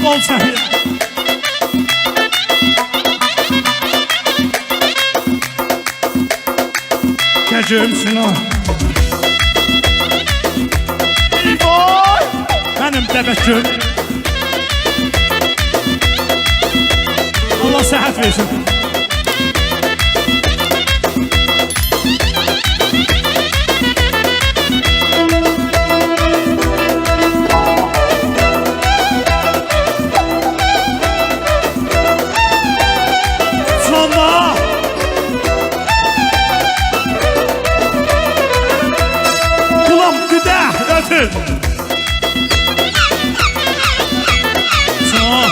ol sen ya. Gecimsin o. Oy! Benim təbəkküm. Allah sıhhat versin. Sonra kulağım güdə ötür. Sonra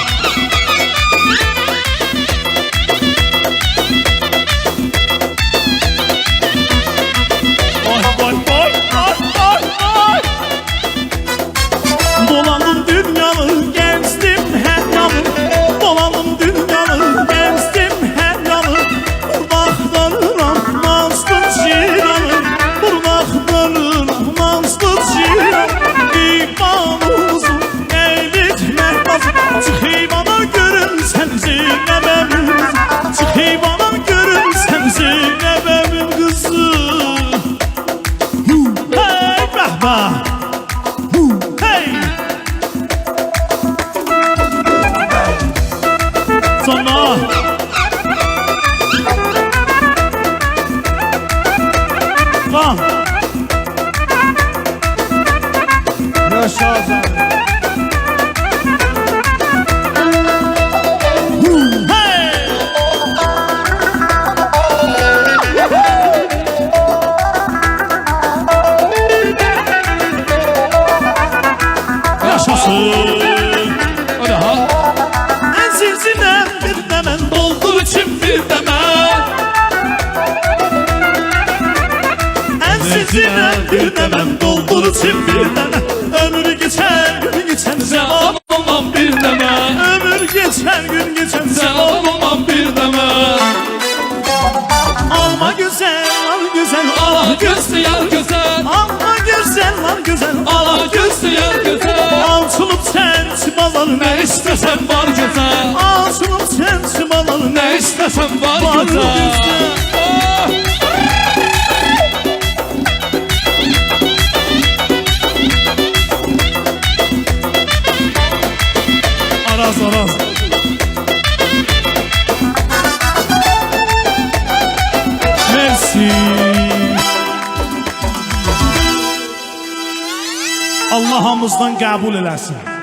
dolandım dünyanı, gezdim her yanı. Dolandım dünyanı, gezdim her yanı. Burada aktarıram mazlı ciranı. Burada aktarıram mazlı ciranı. İmanımızın eğitmek lazım. Çıkıp bana görün sen Zeynep'im. Çıkıp bana görün sen Zeynep'im kızı. Hey bahba. Hey! Sonra lan yaşa sen. Hey! Yaşasın. Hadi ha. Ensizine bir demen Doldur için bir demen. Ensizine bir demen doldur için bir demen. Ömür geçer gün geçen Cevap olmam bir demen. Ömür geçer gün geçen Cevap olmam bir demen. Alma güzel al güzel Allah gözlü yar güzel. Alma güzel al güzel Allah gözlü yar güzel. Açılıp sen çımalar Ne istesem var güzel. Açılıp sen çımalar Ne istesem var Var güzel. güzel. Ah! Araz araz Mersi Allah hamımızdan qəbul eləsin.